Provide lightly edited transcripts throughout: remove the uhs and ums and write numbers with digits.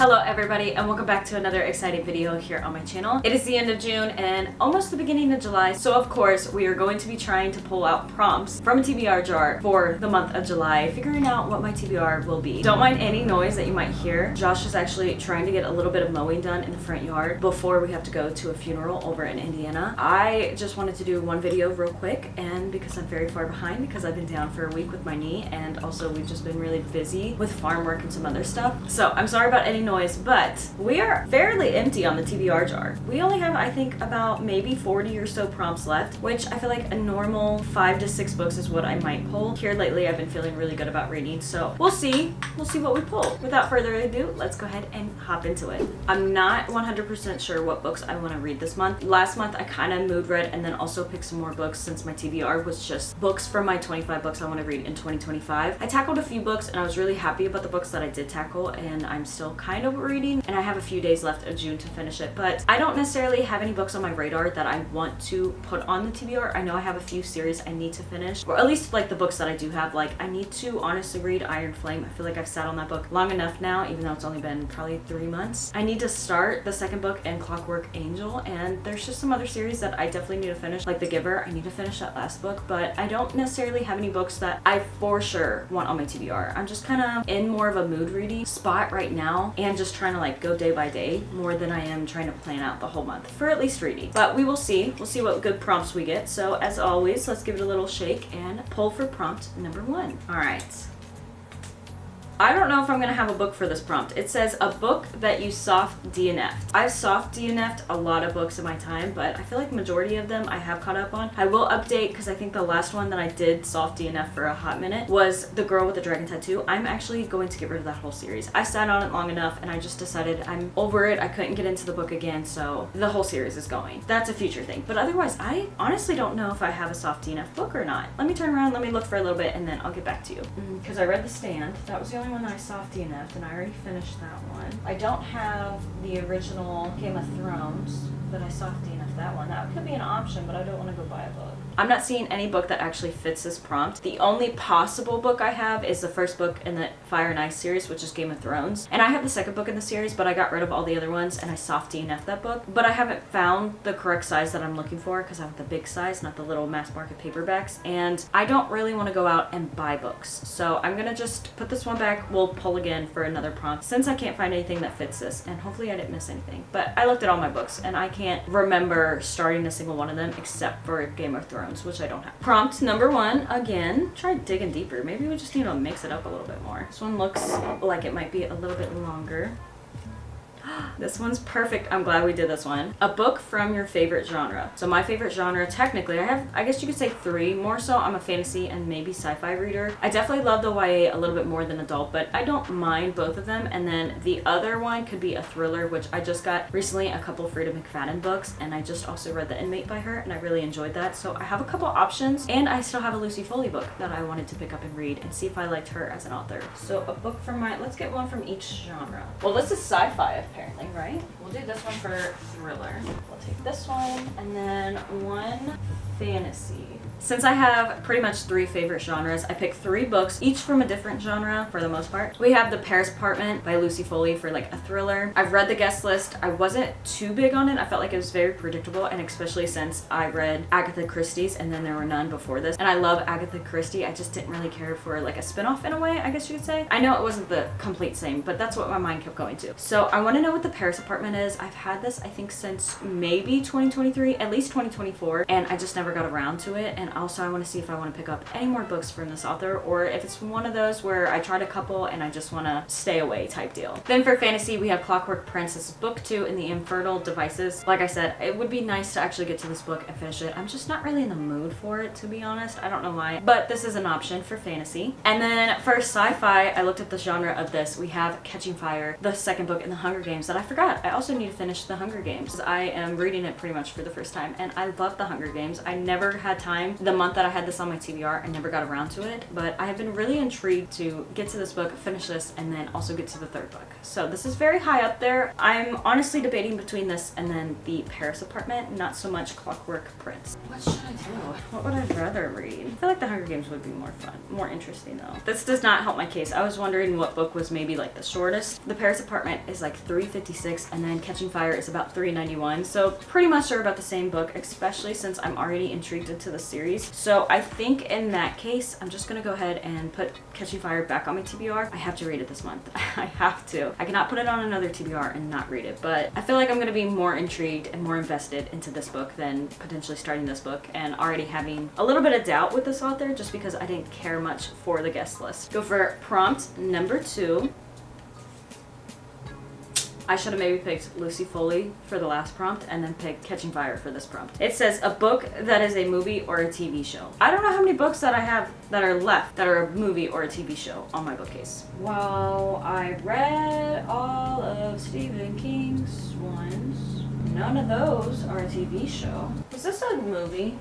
Hello everybody and welcome back to another exciting video here on my channel. It is the end of June and almost the beginning of July, so of course we are going to be trying to pull out prompts from a TBR jar for the month of July, figuring out what my TBR will be. Don't mind any noise that you might hear. Josh is actually trying to get a little bit of mowing done in the front yard before we have to go to a funeral over in Indiana. I just wanted to do one video real quick, and because I'm very far behind because I've been down for a week with my knee, and also we've just been really busy with farm work and some other stuff. So I'm sorry about any noise, but we are fairly empty on the TBR jar. We only have, I think, about maybe 40 or so prompts left, which I feel like a normal 5 to 6 books is what I might pull. Here lately I've been feeling really good about reading, so we'll see what we pull. Without further ado, let's go ahead and hop into it. I'm not 100% sure what books I want to read this month. Last month I kind of mood read and then also picked some more books since my TBR was just books from my 25 books I want to read in 2025. I tackled a few books and I was really happy about the books that I did tackle, and I'm still kind of reading, and I have a few days left of June to finish it, but I don't necessarily have any books on my radar that I want to put on the TBR. I know I have a few series I need to finish, or at least like the books that I do have. Like, I need to honestly read Iron Flame. I feel like I've sat on that book long enough now, even though it's only been probably 3 months. I need to start the second book in Clockwork Angel, and there's just some other series that I definitely need to finish, like The Giver. I need to finish that last book, but I don't necessarily have any books that I for sure want on my TBR. I'm just kind of in more of a mood reading spot right now, and just trying to like go day by day more than I am trying to plan out the whole month for at least reading. But we will see. We'll see what good prompts we get. So as always, let's give it a little shake and pull for prompt number 1. All right. I don't know if I'm going to have a book for this prompt. It says a book that you soft DNF'd. I've soft DNF'd a lot of books in my time, but I feel like majority of them I have caught up on. I will update because I think the last one that I did soft DNF for a hot minute was The Girl with the Dragon Tattoo. I'm actually going to get rid of that whole series. I sat on it long enough and I just decided I'm over it. I couldn't get into the book again, so the whole series is going. That's a future thing. But otherwise, I honestly don't know if I have a soft DNF book or not. Let me turn around, let me look for a little bit, and then I'll get back to you. Because I read The Stand. That was the only one that I soft DNF'd, and I already finished that one. I don't have the original Game of Thrones, but I soft DNF'd that one. That could be an option, but I don't want to go buy a book. I'm not seeing any book that actually fits this prompt. The only possible book I have is the first book in the Fire and Ice series, which is Game of Thrones. And I have the second book in the series, but I got rid of all the other ones and I soft DNF'd that book. But I haven't found the correct size that I'm looking for because I want the big size, not the little mass market paperbacks. And I don't really want to go out and buy books. So I'm gonna just put this one back. We'll pull again for another prompt since I can't find anything that fits this. And hopefully I didn't miss anything. But I looked at all my books and I can't remember starting a single one of them except for Game of Thrones, which I don't have. Prompt number 1, again, try digging deeper. Maybe we just need to mix it up a little bit more. This one looks like it might be a little bit longer. This one's perfect. I'm glad we did this one. A book from your favorite genre. So my favorite genre, technically, I guess you could say 3. More so, I'm a fantasy and maybe sci-fi reader. I definitely love the YA a little bit more than adult, but I don't mind both of them. And then the other one could be a thriller, which I just got recently a couple Frida McFadden books, and I just also read The Inmate by her, and I really enjoyed that. So I have a couple options, and I still have a Lucy Foley book that I wanted to pick up and read and see if I liked her as an author. So a book from let's get one from each genre. Well, this is sci-fi apparently, right? We'll do this one for thriller. We'll take this one and then one fantasy. Since I have pretty much 3 favorite genres, I picked 3 books, each from a different genre for the most part. We have The Paris Apartment by Lucy Foley for like a thriller. I've read the guest list. I wasn't too big on it. I felt like it was very predictable, and especially since I read Agatha Christie's and then there were none before this. And I love Agatha Christie. I just didn't really care for like a spinoff in a way, I guess you could say. I know it wasn't the complete same, but that's what my mind kept going to. So I want to know what The Paris Apartment is. I've had this, I think, since maybe 2023, at least 2024, and I just never got around to it. And also I want to see if I want to pick up any more books from this author, or if it's one of those where I tried a couple and I just want to stay away type deal. Then for fantasy, we have Clockwork Princess book 2 in the Infernal Devices. Like I said, it would be nice to actually get to this book and finish it. I'm just not really in the mood for it, to be honest. I don't know why, but this is an option for fantasy. And then for sci-fi, I looked at the genre of this. We have Catching Fire, the second book in the Hunger Games Games that I forgot. I also need to finish The Hunger Games. I am reading it pretty much for the first time, and I love The Hunger Games. I never had time. The month that I had this on my TBR, I never got around to it, but I have been really intrigued to get to this book, finish this, and then also get to the third book. So this is very high up there. I'm honestly debating between this and then The Paris Apartment, not so much Clockwork Prince. What should I do? What would I rather read? I feel like The Hunger Games would be more fun, more interesting though. This does not help my case. I was wondering what book was maybe like the shortest. The Paris Apartment is like 356, and then Catching Fire is about 391. So pretty much they're about the same book, especially since I'm already intrigued into the series. So I think in that case, I'm just gonna go ahead and put Catching Fire back on my TBR. I have to read it this month. I have to. I cannot put it on another TBR and not read it, but I feel like I'm gonna be more intrigued and more invested into this book than potentially starting this book and already having a little bit of doubt with this author just because I didn't care much for the guest list. Go for prompt number 2. I should have maybe picked Lucy Foley for the last prompt and then picked Catching Fire for this prompt. It says a book that is a movie or a TV show. I don't know how many books that I have that are left that are a movie or a TV show on my bookcase. Well, I read all of Stephen King's ones. None of those are a TV show. Is this a movie?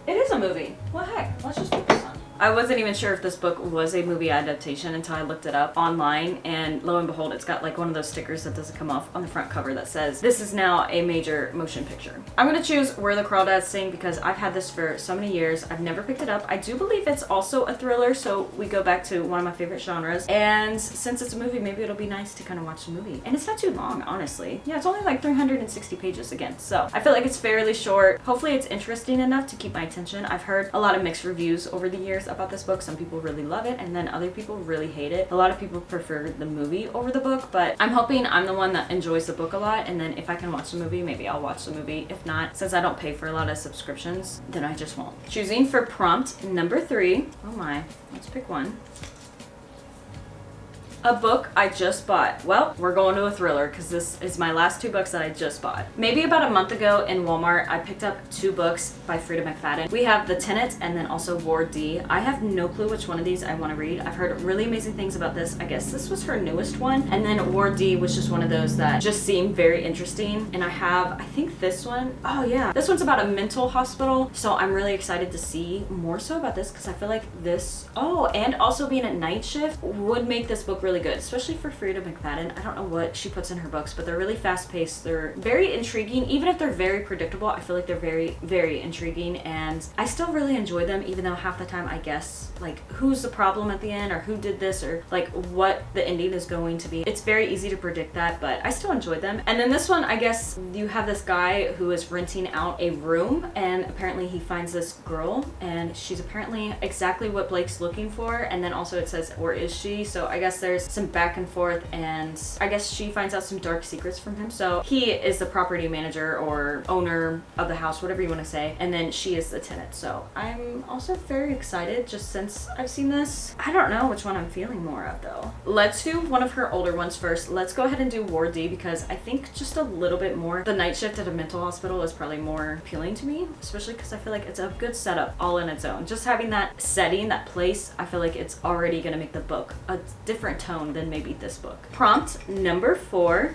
It is a movie. Well, heck, let's just put this on. I wasn't even sure if this book was a movie adaptation until I looked it up online, and lo and behold, it's got like one of those stickers that doesn't come off on the front cover that says, this is now a major motion picture. I'm gonna choose Where the Crawdads Sing because I've had this for so many years. I've never picked it up. I do believe it's also a thriller, so we go back to one of my favorite genres. And since it's a movie, maybe it'll be nice to kind of watch the movie. And it's not too long, honestly. Yeah, it's only like 360 pages again, so I feel like it's fairly short. Hopefully it's interesting enough to keep my attention. I've heard a lot of mixed reviews over the years about this book. Some people really love it, and then other people really hate it. A lot of people prefer the movie over the book, but I'm hoping I'm the one that enjoys the book a lot, and then if I can watch the movie, maybe I'll watch the movie. If not, since I don't pay for a lot of subscriptions, then I just won't. Choosing for prompt number 3. Oh my, let's pick one. A book I just bought. Well, we're going to a thriller because this is my last 2 books that I just bought. Maybe about a month ago in Walmart, I picked up 2 books by Frida McFadden. We have The Tenant and then also Ward D. I have no clue which one of these I want to read. I've heard really amazing things about this. I guess this was her newest one. And then Ward D was just one of those that just seemed very interesting. And I think this one, oh yeah, this one's about a mental hospital. So I'm really excited to see more so about this because I feel like this, oh, and also being a night shift would make this book really good, especially for Frida McFadden. I don't know what she puts in her books, but they're really fast-paced. They're very intriguing. Even if they're very predictable, I feel like they're very, very intriguing, and I still really enjoy them, even though half the time I guess like who's the problem at the end or who did this or like what the ending is going to be. It's very easy to predict that, but I still enjoyed them. And then this one, I guess you have this guy who is renting out a room, and apparently he finds this girl, and she's apparently exactly what Blake's looking for, and then also it says, or is she? So I guess there's some back and forth, and I guess she finds out some dark secrets from him. So he is the property manager or owner of the house, whatever you want to say, and then she is the tenant. So I'm also very excited just since I've seen this. I don't know which one I'm feeling more of though. Let's do one of her older ones first. Let's go ahead and do Ward D because I think just a little bit more. The night shift at a mental hospital is probably more appealing to me, especially because I feel like it's a good setup all in its own. Just having that setting, that place, I feel like it's already gonna make the book a different tone than maybe this book. Prompt number 4.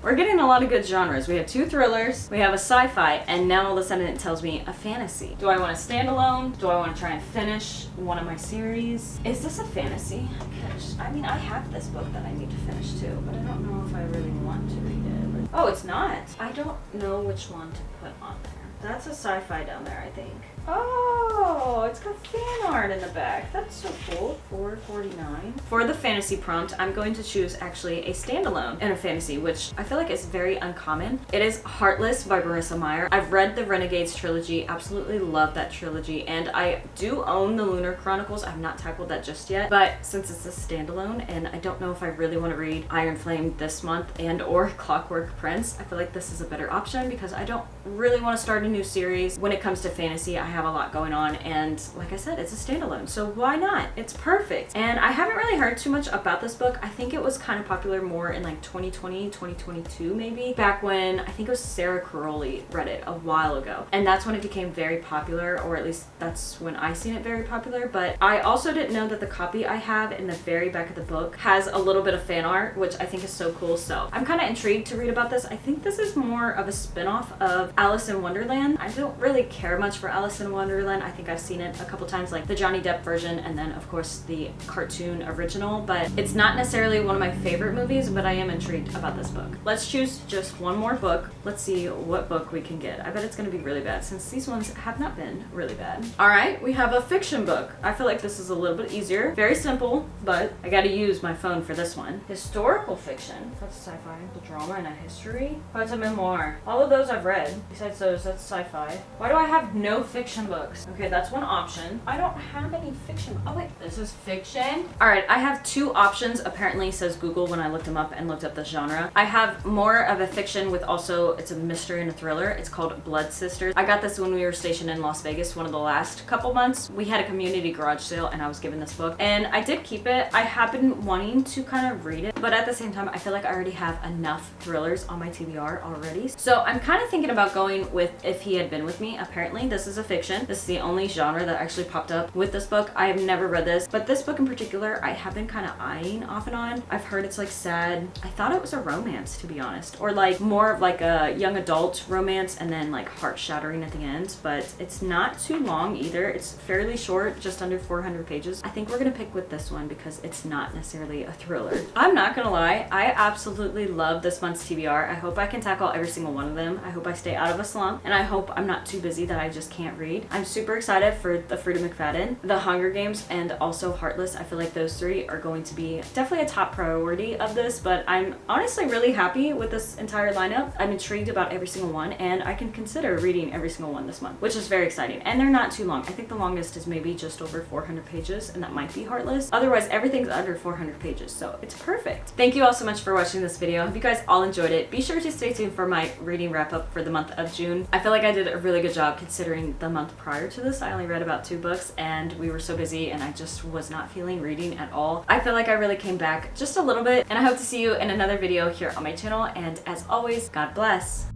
We're getting a lot of good genres. We have 2 thrillers, we have a sci-fi, and now all of a sudden it tells me a fantasy. Do I want to stand alone? Do I want to try and finish one of my series? Is this a fantasy? Gosh, I mean, I have this book that I need to finish too, but I don't know if I really want to read it. Oh, it's not. I don't know which one to put on there. That's a sci-fi down there, I think. Oh, it's got fan art in the back. That's so cool. $4.49. For the fantasy prompt, I'm going to choose actually a standalone in a fantasy, which I feel like is very uncommon. It is Heartless by Marissa Meyer. I've read the Renegades trilogy, absolutely love that trilogy, and I do own the Lunar Chronicles. I've not tackled that just yet, but since it's a standalone and I don't know if I really want to read Iron Flame this month and or Clockwork Prince, I feel like this is a better option because I don't really want to start a new series. When it comes to fantasy, I have a lot going on, and like I said, it's a standalone, so why not? It's perfect. And I haven't really heard too much about this book. I think it was kind of popular more in like 2020, 2022 maybe, back when I think it was Sarah Caroli read it a while ago, and that's when it became very popular, or at least that's when I seen it very popular. But I also didn't know that the copy I have in the very back of the book has a little bit of fan art, which I think is so cool. So I'm kind of intrigued to read about this. I think this is more of a spin-off of Alice in Wonderland. I don't really care much for Alice in Wonderland. I think I've seen it a couple times, like the Johnny Depp version and then of course the cartoon original, but it's not necessarily one of my favorite movies, but I am intrigued about this book. Let's choose just one more book. Let's see what book we can get. I bet it's going to be really bad since these ones have not been really bad. All right, we have a fiction book. I feel like this is a little bit easier. Very simple, but I got to use my phone for this one. Historical fiction. That's sci-fi. The drama and a history. Oh, it's a memoir. All of those I've read. Besides those, that's sci-fi. Why do I have no fiction books? Okay, that's one option. I don't have any fiction. Oh wait, this is fiction. All right, I have two options. Apparently, says Google when I looked them up and looked up the genre. I have more of a fiction with also, it's a mystery and a thriller. It's called Blood Sisters. I got this when we were stationed in Las Vegas one of the last couple months. We had a community garage sale and I was given this book and I did keep it. I have been wanting to kind of read it, but at the same time, I feel like I already have enough thrillers on my TBR already. So I'm kind of thinking about going with If He Had Been With Me. Apparently, this is a fiction. This is the only genre that actually popped up with this book. I have never read this, but this book in particular, I have been kind of eyeing off and on. I've heard it's like sad. I thought it was a romance, to be honest, or like more of like a young adult romance and then like heart shattering at the end, but it's not too long either. It's fairly short, just under 400 pages. I think we're gonna pick with this one because it's not necessarily a thriller. I'm not gonna lie, I absolutely love this month's TBR. I hope I can tackle every single one of them. I hope I stay out of a slump, and I hope I'm not too busy that I just can't read. I'm super excited for the Fruit of McFadden, the Hunger Games, and also Heartless. I feel like those three are going to be definitely a top priority of this, but I'm honestly really happy with this entire lineup. I'm intrigued about every single one, and I can consider reading every single one this month, which is very exciting. And they're not too long. I think the longest is maybe just over 400 pages, and that might be Heartless. Otherwise, everything's under 400 pages, so it's perfect. Thank you all so much for watching this video. I hope you guys all enjoyed it. Be sure to stay tuned for my reading wrap up for the month of June. I feel like I did a really good job considering the month prior to this. I only read about 2 books, and we were so busy, and I just was not feeling reading at all. I feel like I really came back just a little bit, and I hope to see you in another video here on my channel. And as always, God bless.